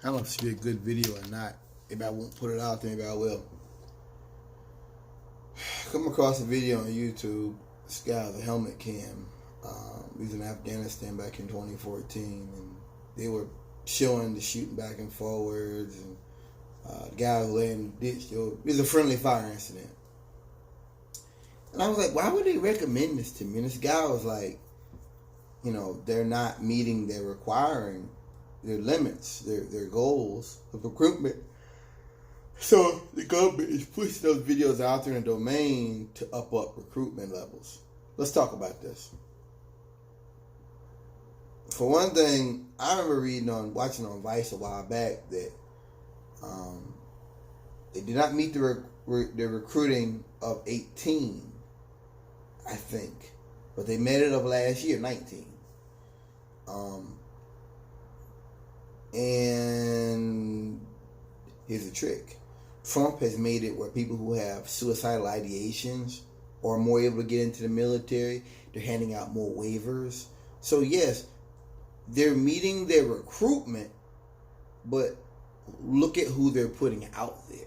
I don't know if it's be a good video or not. Maybe I won't put it out there, maybe I will. Come across a video on YouTube. This guy with a helmet cam. He was in Afghanistan back in 2014, and they were showing the shooting back and forwards, and the guy who lay in the ditch. It was a friendly fire incident. And I was like, why would they recommend this to me? And this guy was like, you know, they're not meeting their limits, their goals of recruitment. So the government is pushing those videos out there in the domain to up recruitment levels. Let's talk about this. For one thing, I remember watching on Vice a while back that they did not meet the recruiting of 18, I think, but they met it up last year, 19. And here's a trick. Trump has made it where people who have suicidal ideations are more able to get into the military. They're handing out more waivers. So yes, they're meeting their recruitment, but look at who they're putting out there.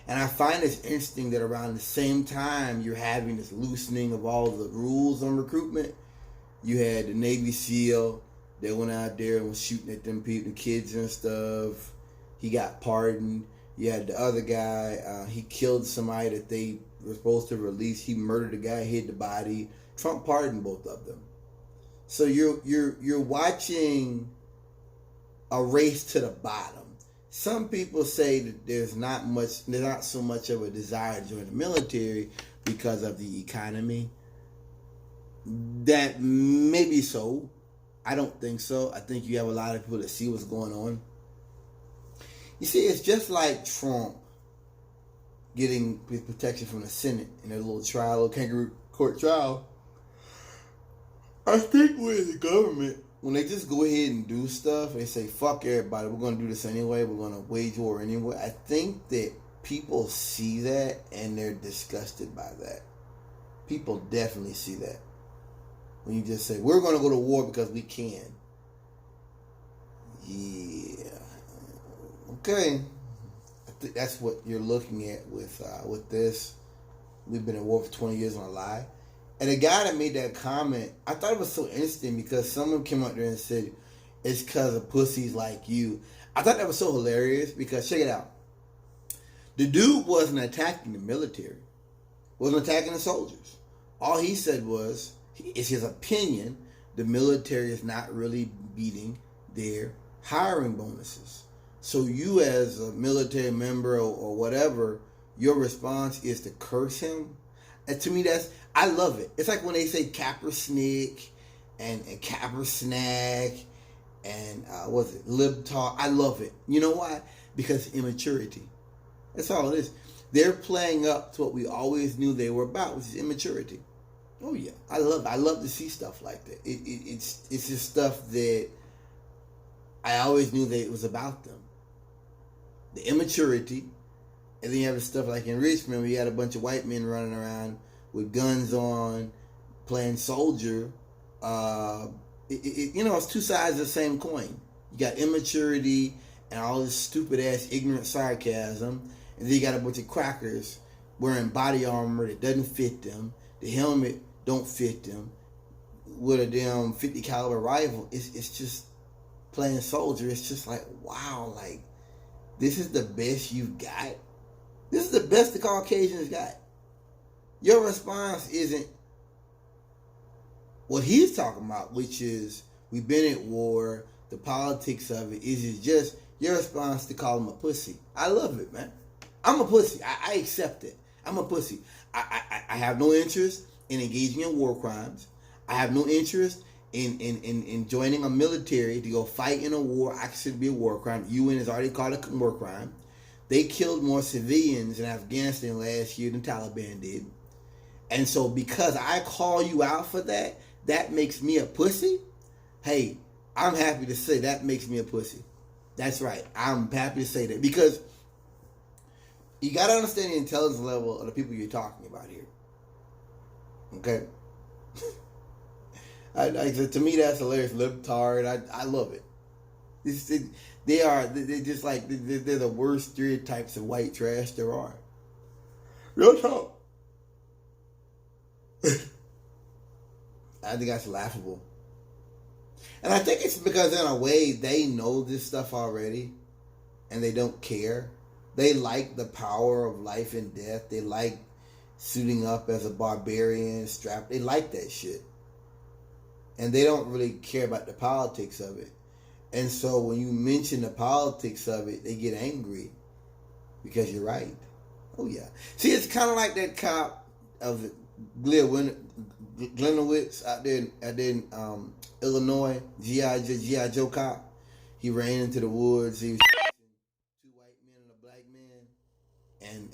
And I find it's interesting that around the same time you're having this loosening of all the rules on recruitment, you had the Navy SEAL that went out there and was shooting at them people, the kids and stuff. He got pardoned. You had the other guy, he killed somebody that they were supposed to release. He murdered a guy, hid the body. Trump pardoned both of them. So you're watching a race to the bottom. Some people say that there's not so much of a desire to join the military because of the economy. That may be so. I don't think so. I think you have a lot of people that see what's going on. You see, it's just like Trump getting protection from the Senate in a little trial, a kangaroo court trial. I think with the government, when they just go ahead and do stuff, they say, fuck everybody, we're going to do this anyway, we're going to wage war anyway. I think that people see that and they're disgusted by that. People definitely see that. When you just say, we're going to go to war because we can. Yeah. Okay. I think that's what you're looking at with this. We've been at war for 20 years on a lie. And the guy that made that comment, I thought it was so interesting because someone came up there and said, it's because of pussies like you. I thought that was so hilarious because, check it out. The dude wasn't attacking the military. Wasn't attacking the soldiers. All he said was, it's his opinion, the military is not really beating their hiring bonuses. So you as a military member or whatever, your response is to curse him. And to me, I love it. It's like when they say capper snick and capper snack and what's it, libtard. I love it. You know why? Because immaturity. That's all it is. They're playing up to what we always knew they were about, which is immaturity. Oh yeah, I love to see stuff like that. It's just stuff that I always knew that it was about them. The immaturity, and then you have the stuff like in Richmond, where you had a bunch of white men running around with guns on, playing soldier. It's two sides of the same coin. You got immaturity and all this stupid ass ignorant sarcasm, and then you got a bunch of crackers wearing body armor that doesn't fit them. The helmet don't fit them with a damn 50 caliber rifle. It's just playing soldier. It's just like, wow, like this is the best you've got. This is the best the Caucasians got. Your response isn't what he's talking about, which is we've been at war, the politics of it. Is just your response to call him a pussy. I love it, man. I'm a pussy. I accept it. I'm a pussy. I have no interest in engaging in war crimes. I have no interest in joining a military to go fight in a war I consider to be a war crime. UN has already called it a war crime. They killed more civilians in Afghanistan last year than Taliban did. And so because I call you out for that, that makes me a pussy? Hey, I'm happy to say that makes me a pussy. That's right. I'm happy to say that. Because you got to understand the intelligence level of the people you're talking about here. Okay? To me, that's hilarious. Libtard. I love it. They are. They're just like they're the worst stereotypes of white trash there are. Real talk. I think that's laughable. And I think it's because in a way they know this stuff already and they don't care. They like the power of life and death. They like suiting up as a barbarian, strapped. They like that shit. And they don't really care about the politics of it. And so when you mention the politics of it, they get angry because you're right. Oh, yeah. See, it's kind of like that cop of Glenowitz out there in Illinois, G.I. Joe cop. He ran into the woods. He was two white men and a black man.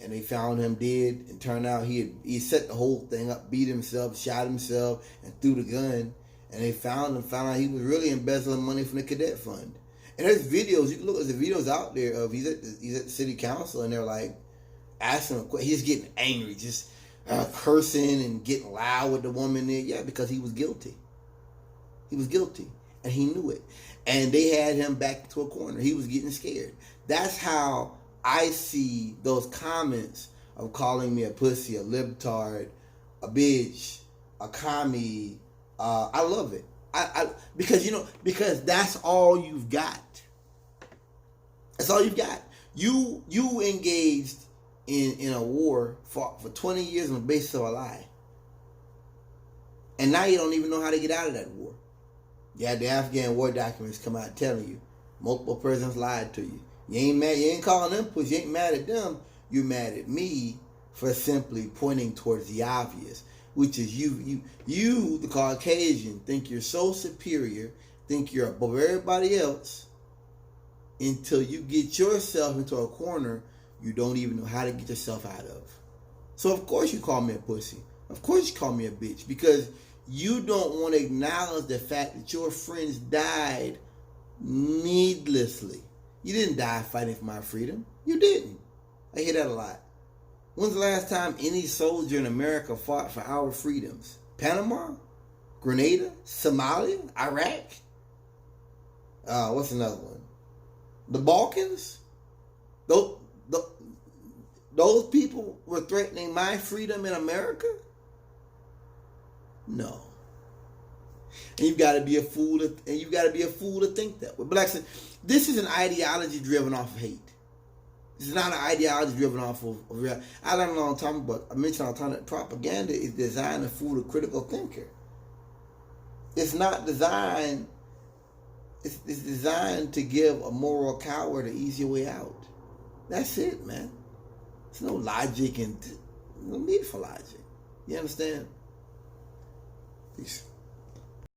And they found him dead. And turned out he set the whole thing up, beat himself, shot himself, and threw the gun. And they found out he was really embezzling money from the cadet fund. And there's videos, you can look at the videos out there of he's at the city council and they're like asking him, he's getting angry, just cursing and getting loud with the woman there. Yeah, because he was guilty. He was guilty. And he knew it. And they had him back to a corner. He was getting scared. That's how I see those comments of calling me a pussy, a libtard, a bitch, a commie. I love it. Because that's all you've got. That's all you've got. You engaged in a war for 20 years on the basis of a lie. And now you don't even know how to get out of that war. You had the Afghan war documents come out telling you multiple presidents lied to you. You ain't mad. You ain't calling them pussy. You ain't mad at them. You're mad at me for simply pointing towards the obvious, which is you, the Caucasian, think you're so superior, think you're above everybody else, until you get yourself into a corner you don't even know how to get yourself out of. So of course you call me a pussy. Of course you call me a bitch, because you don't want to acknowledge the fact that your friends died needlessly. You didn't die fighting for my freedom. You didn't. I hear that a lot. When's the last time any soldier in America fought for our freedoms? Panama? Grenada? Somalia? Iraq? What's another one? The Balkans? Those people were threatening my freedom in America? No. And you've got to be a fool to think that way. But this is an ideology driven off of hate. This is not an ideology driven off of reality. I learned a long time ago, I mentioned all the time that propaganda is designed to fool the critical thinker. It's not designed, it's designed to give a moral coward an easy way out. That's it, man. There's no logic and no need for logic. You understand? Peace.